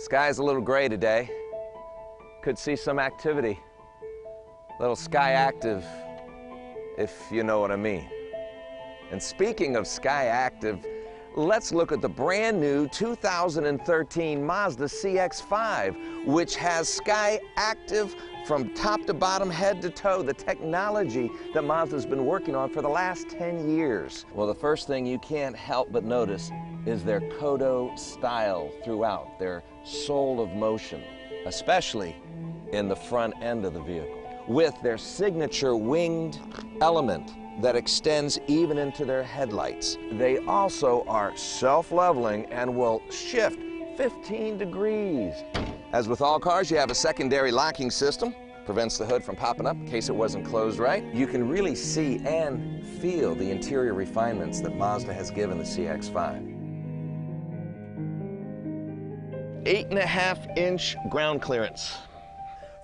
Sky's a little gray today. Could see some activity. A little sky active, if you know what I mean. And speaking of sky active, let's look at the brand new 2013 Mazda CX5, which has sky active from top to bottom, head to toe, the technology that Mazda's been working on for the last 10 years. Well, the first thing you can't help but notice is their Kodo style throughout, their soul of motion, especially in the front end of the vehicle, with their signature winged element that extends even into their headlights. They also are self-leveling and will shift 15 degrees. As with all cars, you have a secondary locking system, prevents the hood from popping up in case it wasn't closed right. You can really see and feel the interior refinements that Mazda has given the CX5. 8.5-inch ground clearance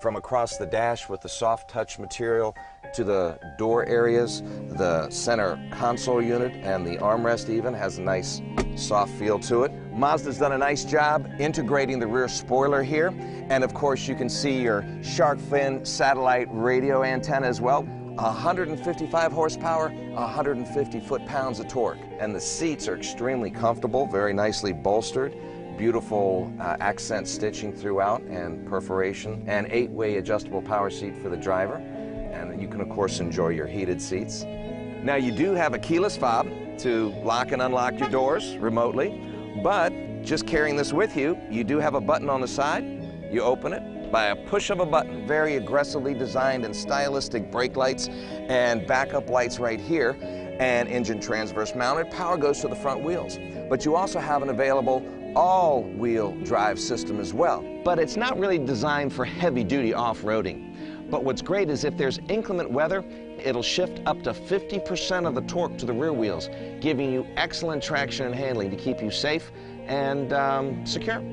from across the dash with the soft touch material to the door areas. The center console unit and the armrest even has a nice soft feel to it. Mazda's done a nice job integrating the rear spoiler here. And of course you can see your shark fin satellite radio antenna as well. 155 horsepower, 150 foot-pounds of torque. And the seats are extremely comfortable, very nicely bolstered. Beautiful accent stitching throughout and perforation, and 8-way adjustable power seat for the driver. And you can of course enjoy your heated seats. Now you do have a keyless fob to lock and unlock your doors remotely, but just carrying this with you, you do have a button on the side. You open it by a push of a button. Very aggressively designed and stylistic brake lights and backup lights right here, and engine transverse mounted. Power goes to the front wheels, but you also have an available all-wheel drive system as well. But it's not really designed for heavy-duty off-roading. But what's great is if there's inclement weather, it'll shift up to 50% of the torque to the rear wheels, giving you excellent traction and handling to keep you safe and secure.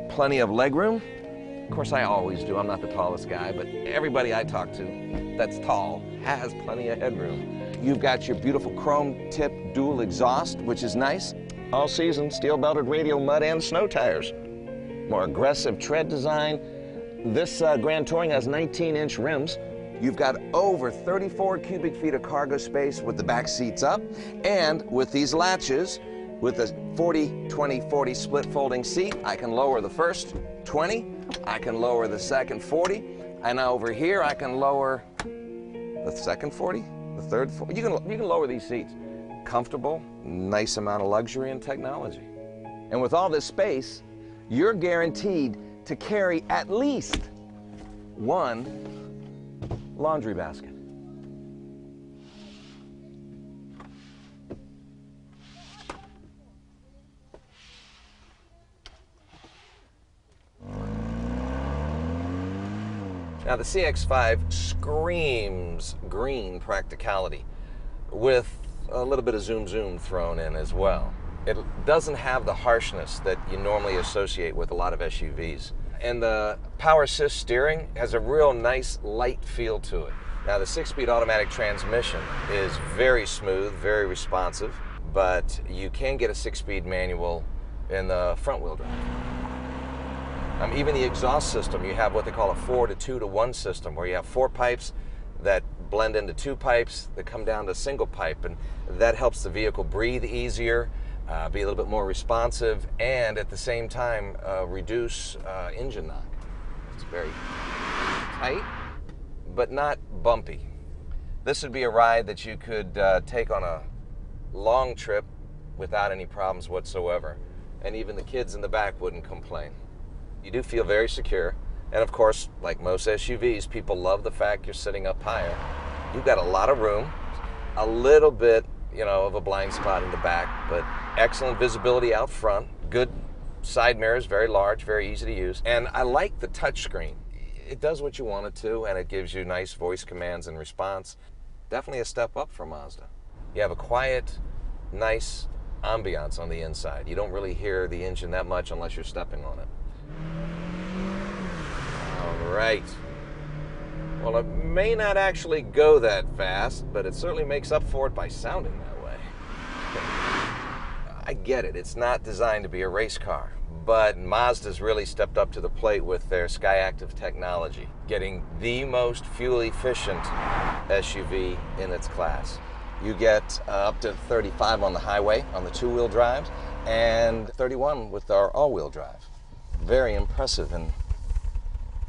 Plenty of legroom. Of course, I always do. I'm not the tallest guy, but everybody I talk to that's tall has plenty of headroom. You've got your beautiful chrome tip dual exhaust, which is nice. All season, steel-belted radial mud and snow tires. More aggressive tread design. This Grand Touring has 19-inch rims. You've got over 34 cubic feet of cargo space with the back seats up, and with these latches, with a 40-20-40 split folding seat, I can lower the first 20, I can lower the second 40, and over here I can lower the second 40, the third 40. You can lower these seats. Comfortable, nice amount of luxury and technology. And with all this space, you're guaranteed to carry at least one laundry basket. Now the CX5 screams green practicality with a little bit of zoom thrown in as well. It doesn't have the harshness that you normally associate with a lot of SUVs. And the power assist steering has a real nice light feel to it. Now the 6-speed automatic transmission is very smooth, very responsive, but you can get a 6-speed manual in the front wheel drive. Even the exhaust system, you have what they call a 4-to-2-to-1 system, where you have 4 pipes that blend into 2 pipes that come down to a single pipe, and that helps the vehicle breathe easier, be a little bit more responsive, and at the same time reduce engine knock. It's very tight, but not bumpy. This would be a ride that you could take on a long trip without any problems whatsoever, and even the kids in the back wouldn't complain. You do feel very secure. And of course, like most SUVs, people love the fact you're sitting up higher. You've got a lot of room, a little bit, of a blind spot in the back, but excellent visibility out front, good side mirrors, very large, very easy to use. And I like the touchscreen. It does what you want it to, and it gives you nice voice commands and response. Definitely a step up for Mazda. You have a quiet, nice ambiance on the inside. You don't really hear the engine that much unless you're stepping on it. All right. Well, it may not actually go that fast, but it certainly makes up for it by sounding that way. I get it, it's not designed to be a race car, but Mazda's really stepped up to the plate with their SkyActiv technology, getting the most fuel-efficient SUV in its class. You get up to 35 on the highway on the two-wheel drives, and 31 with our all-wheel drive. Very impressive, and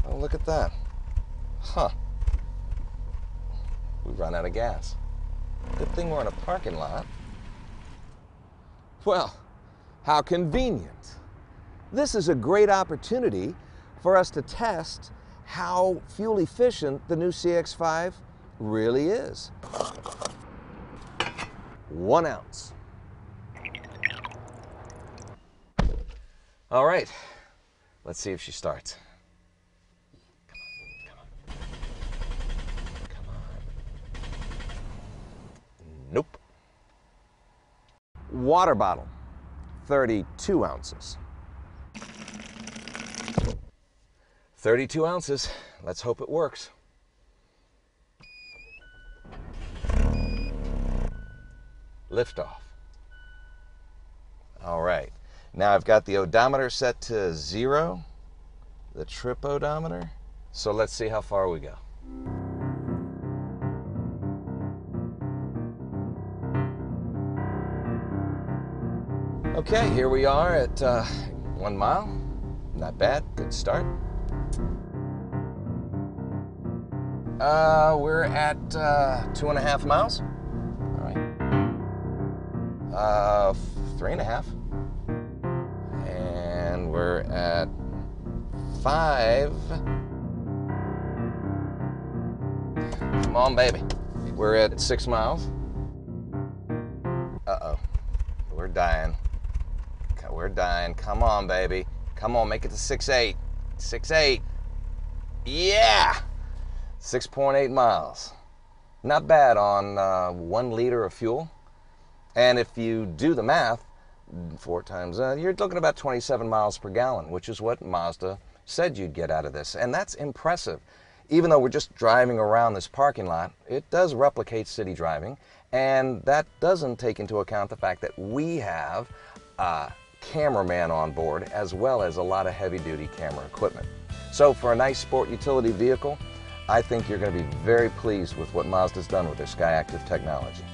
oh, look at that. Huh. We've run out of gas. Good thing we're in a parking lot. Well, how convenient. This is a great opportunity for us to test how fuel efficient the new CX5 really is. 1 ounce. All right, let's see if she starts. Come on. Nope. Water bottle, 32 ounces. 32 ounces. Let's hope it works. Liftoff. All right. Now I've got the odometer set to 0, the trip odometer. So let's see how far we go. Okay, here we are at 1 mile. Not bad, good start. We're at 2.5 miles. All right. 3.5. And we're at 5. Come on, baby. We're at 6 miles. Uh-oh, we're dying. We're dying. Come on, baby. Come on, make it to 6.8. 6.8. Yeah! 6.8 miles. Not bad on 1 liter of fuel. And if you do the math, 4 times, you're looking about 27 miles per gallon, which is what Mazda said you'd get out of this. And that's impressive. Even though we're just driving around this parking lot, it does replicate city driving. And that doesn't take into account the fact that we have a cameraman on board, as well as a lot of heavy-duty camera equipment. So for a nice sport utility vehicle, I think you're going to be very pleased with what Mazda's done with their SkyActiv technology.